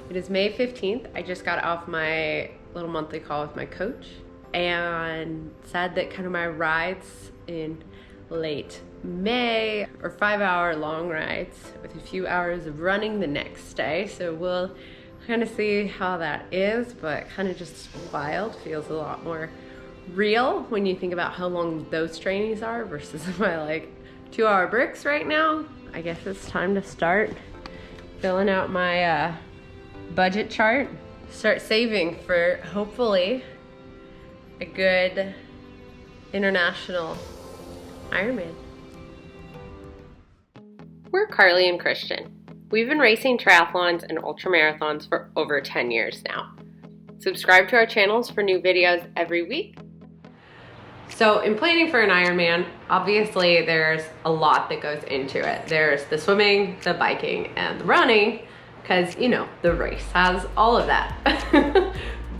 It is May 15th. I just got off my little monthly call with my coach and said that kind of my rides in late May are 5-hour long rides with a few hours of running the next day. So we'll kind of see how that is, but kind of just wild. Feels a lot more real when you think about how long those trainings are versus my like 2-hour bricks right now. I guess it's time to start filling out my budget chart, start saving for hopefully a good international Ironman. We're Carleigh and Christian. We've been racing triathlons and ultramarathons for over 10 years now. Subscribe to our channels for new videos every week. So in planning for an Ironman, obviously there's a lot that goes into it. There's the swimming, the biking, and the running, because you know, the race has all of that.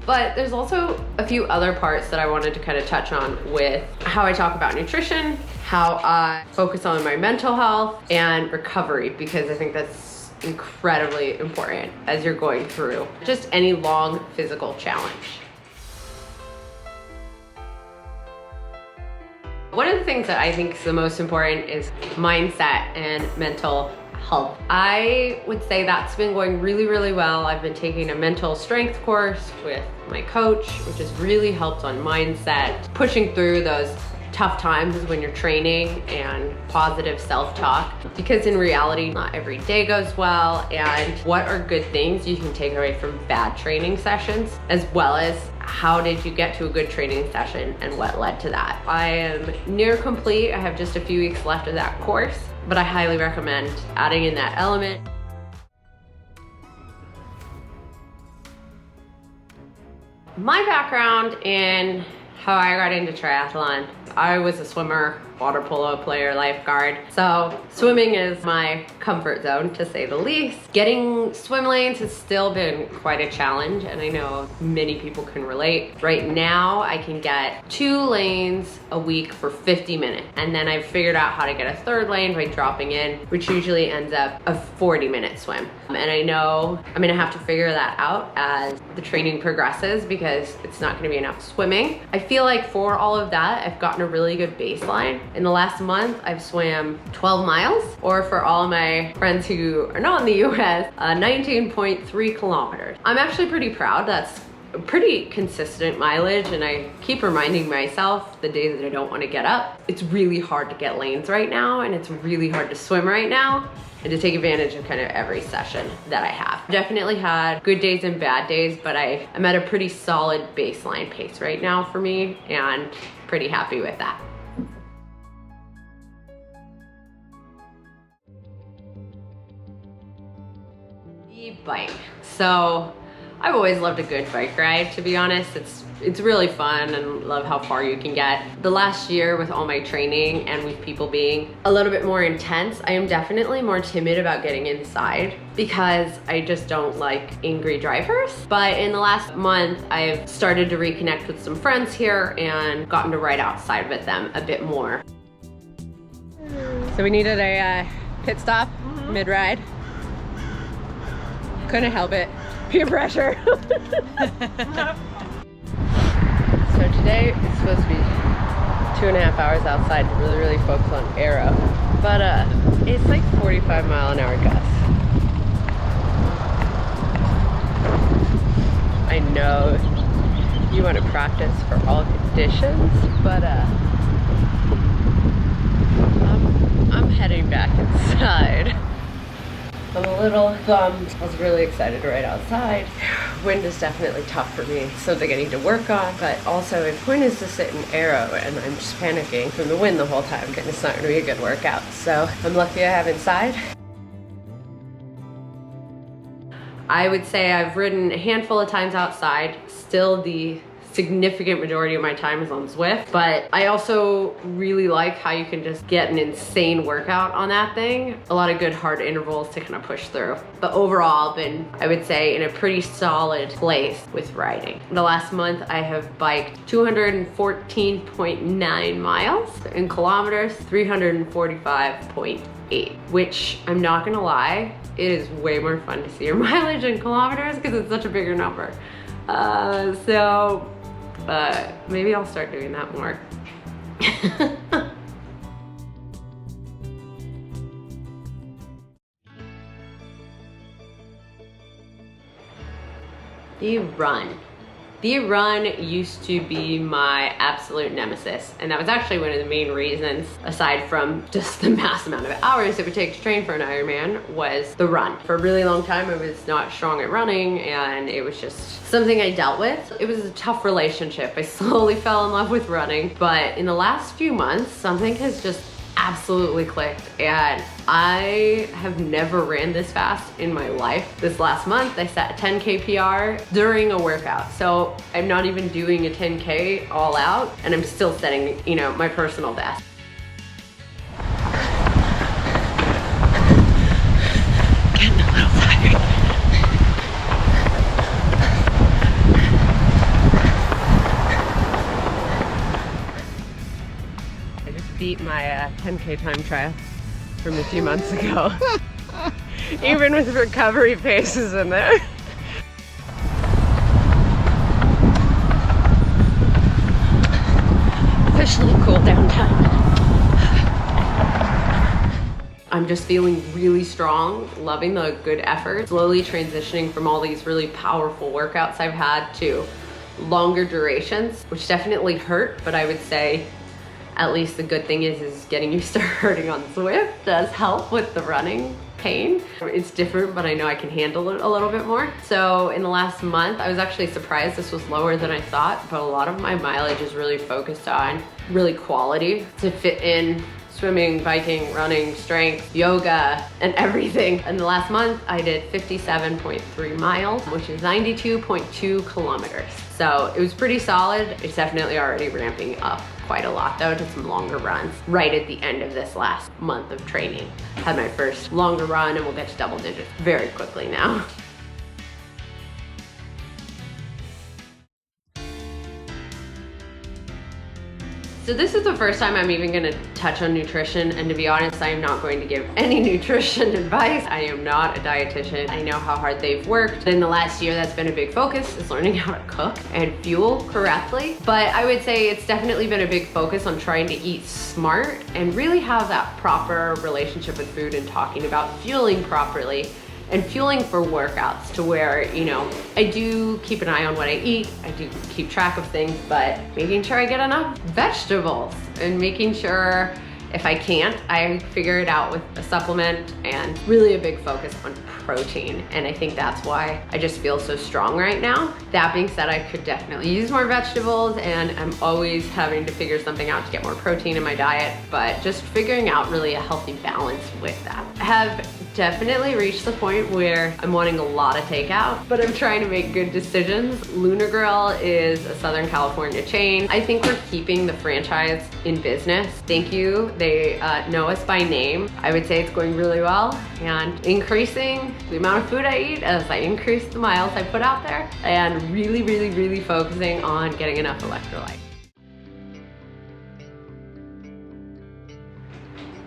But there's also a few other parts that I wanted to kind of touch on with how I talk about nutrition, how I focus on my mental health and recovery, because I think that's incredibly important as you're going through just any long physical challenge. One of the things that I think is the most important is mindset and mental health. I would say that's been going really, really well. I've been taking a mental strength course with my coach, which has really helped on mindset, pushing through those tough times when you're training, and positive self-talk, because in reality, not every day goes well. And what are good things you can take away from bad training sessions, as well as how did you get to a good training session and what led to that. I am near complete. I have just a few weeks left of that course, but I highly recommend adding in that element. My background in how I got into triathlon, I was a swimmer, water polo player, lifeguard. So swimming is my comfort zone, to say the least. Getting swim lanes has still been quite a challenge, and I know many people can relate. Right now, I can get 2 lanes a week for 50 minutes, and then I've figured out how to get a 3rd lane by dropping in, which usually ends up a 40-minute swim. And I know I'm gonna have to figure that out as the training progresses, because it's not gonna be enough swimming. I feel like for all of that, I've gotten a really good baseline. In the last month, I've swam 12 miles, or for all my friends who are not in the US, 19.3 kilometers. I'm actually pretty proud. That's a pretty consistent mileage, and I keep reminding myself the days that I don't want to get up. It's really hard to get lanes right now, and it's really hard to swim right now, and to take advantage of kind of every session that I have. Definitely had good days and bad days, but I'm at a pretty solid baseline pace right now for me, and pretty happy with that. The bike. So I've always loved a good bike ride, to be honest. It's really fun, and love how far you can get. The last year, with all my training and with people being a little bit more intense, I am definitely more timid about getting inside because I just don't like angry drivers. But in the last month, I've started to reconnect with some friends here and gotten to ride outside with them a bit more. So we needed a pit stop mid-ride. Couldn't help it. Peer pressure. So today is supposed to be 2.5 hours outside to really focus on aero, but it's like 45-mile-an-hour gusts. I know you want to practice for all conditions, but I'm heading back inside. I'm a little bummed. I was really excited to ride outside. Wind is definitely tough for me. It's something I need to work on, but also my point is to sit in aero, and I'm just panicking from the wind the whole time, and it's not gonna be a good workout. So I'm lucky I have inside. I would say I've ridden a handful of times outside, still the significant majority of my time is on Zwift, but I also really like how you can just get an insane workout on that thing. A lot of good hard intervals to kind of push through. But overall, I've been, I would say, in a pretty solid place with riding. The last month, I have biked 214.9 miles. In kilometers, 345.8, which I'm not gonna lie, it is way more fun to see your mileage in kilometers because it's such a bigger number. Maybe I'll start doing that more. The run. The run used to be my absolute nemesis, and that was actually one of the main reasons, aside from just the mass amount of hours it would take to train for an Ironman, was the run. For a really long time, I was not strong at running, and it was just something I dealt with. It was a tough relationship. I slowly fell in love with running, but in the last few months, something has just absolutely clicked, and I have never ran this fast in my life. This last month I set a 10K PR during a workout, so I'm not even doing a 10K all out, and I'm still setting, you know, my personal best. Getting a little tired. Beat my 10K time trial from a few months ago. Even with recovery paces in there. Officially cool down time. I'm just feeling really strong, loving the good effort, slowly transitioning from all these really powerful workouts I've had to longer durations, which definitely hurt, but I would say at least the good thing is getting used to hurting on Zwift does help with the running pain. It's different, but I know I can handle it a little bit more. So in the last month, I was actually surprised this was lower than I thought, but a lot of my mileage is really focused on really quality to fit in swimming, biking, running, strength, yoga, and everything. In the last month, I did 57.3 miles, which is 92.2 kilometers. So it was pretty solid. It's definitely already ramping up quite a lot though to some longer runs right at the end of this last month of training. Had my first longer run, and we'll get to double digits very quickly now. So this is the first time I'm even gonna touch on nutrition, and to be honest, I am not going to give any nutrition advice. I am not a dietitian. I know how hard they've worked. In the last year, that's been a big focus, is learning how to cook and fuel correctly. But I would say it's definitely been a big focus on trying to eat smart and really have that proper relationship with food and talking about fueling properly and fueling for workouts, to where, you know, I do keep an eye on what I eat, I do keep track of things, but making sure I get enough vegetables and making sure if I can't, I figure it out with a supplement, and really a big focus on protein. And I think that's why I just feel so strong right now. That being said, I could definitely use more vegetables, and I'm always having to figure something out to get more protein in my diet, but just figuring out really a healthy balance with that. I have definitely reached the point where I'm wanting a lot of takeout, but I'm trying to make good decisions. Lunar Grill is a Southern California chain. I think we're keeping the franchise in business. Thank you. They know us by name. I would say it's going really well, and increasing the amount of food I eat as I increase the miles I put out there, and really focusing on getting enough electrolytes.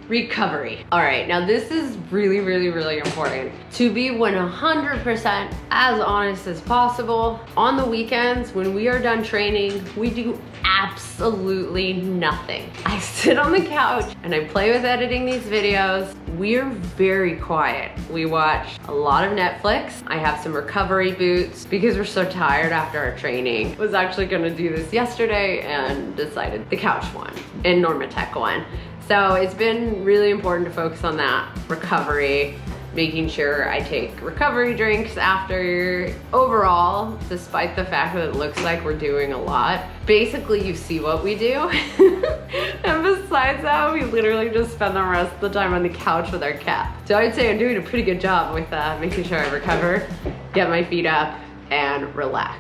Recovery. All right, now this is really important. To be 100% as honest as possible, on the weekends when we are done training, we do absolutely nothing. I sit on the couch and I play with editing these videos. We're very quiet. We watch a lot of Netflix. I have some recovery boots because we're so tired after our training. Was actually gonna do this yesterday and decided the couch one and Normatec one. So it's been really important to focus on that recovery, making sure I take recovery drinks after. Overall, despite the fact that it looks like we're doing a lot, basically you see what we do. And besides that, we literally just spend the rest of the time on the couch with our cat. So I'd say I'm doing a pretty good job with making sure I recover, get my feet up, and relax.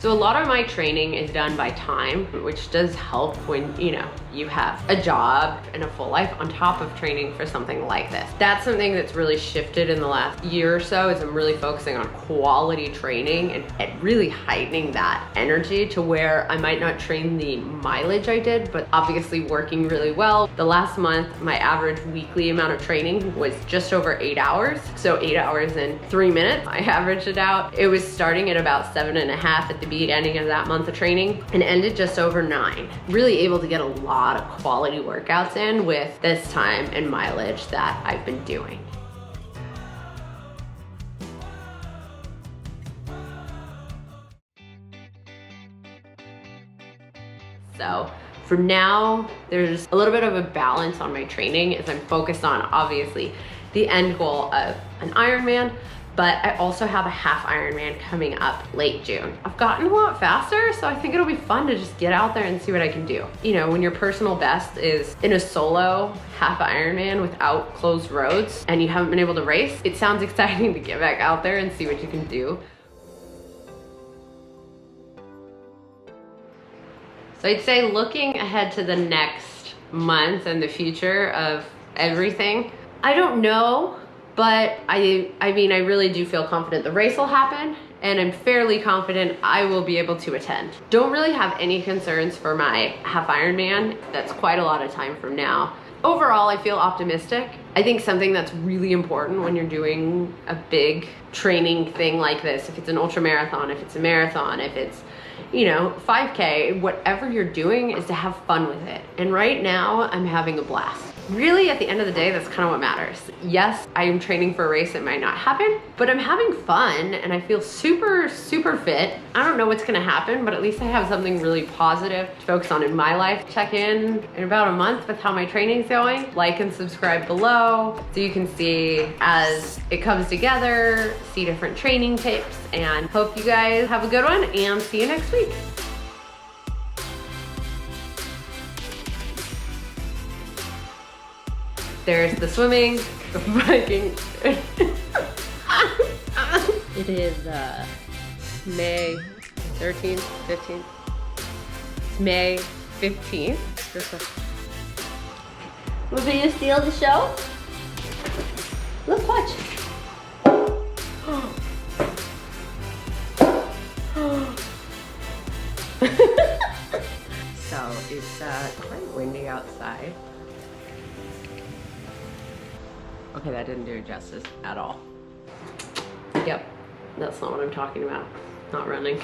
So a lot of my training is done by time, which does help when, you know, you have a job and a full life on top of training for something like this. That's something that's really shifted in the last year or so, is I'm really focusing on quality training and really heightening that energy to where I might not train the mileage I did, but obviously working really well. The last month, my average weekly amount of training was just over 8 hours. So 8 hours in 3 minutes, I averaged it out. It was starting at about 7.5 at the beginning of that month of training and ended just over 9. Really able to get a lot of quality workouts in with this time and mileage that I've been doing. So for now, there's a little bit of a balance on my training as I'm focused on obviously the end goal of an Ironman, but I also have a half Ironman coming up late June. I've gotten a lot faster, so I think it'll be fun to just get out there and see what I can do. You know, when your personal best is in a solo half Ironman without closed roads and you haven't been able to race, it sounds exciting to get back out there and see what you can do. So I'd say looking ahead to the next month and the future of everything, I don't know, but I mean, I really do feel confident the race will happen, and I'm fairly confident I will be able to attend. Don't really have any concerns for my half Ironman. That's quite a lot of time from now. Overall, I feel optimistic. I think something that's really important when you're doing a big training thing like this, if it's an ultramarathon, if it's a marathon, if it's, you know, 5K, whatever you're doing, is to have fun with it. And right now, I'm having a blast. Really, at the end of the day, that's kind of what matters. Yes, I am training for a race that might not happen, but I'm having fun and I feel super, super fit. I don't know what's gonna happen, but at least I have something really positive to focus on in my life. Check in about a month with how my training's going. Like and subscribe below so you can see as it comes together, see different training tips, and hope you guys have a good one and see you next week. There's the swimming, the biking. It is May 13th, 15th. May 15th. We're gonna steal the show? Look, watch. So it's quite windy outside. Okay, that didn't do it justice at all. Yep, that's not what I'm talking about. Not running.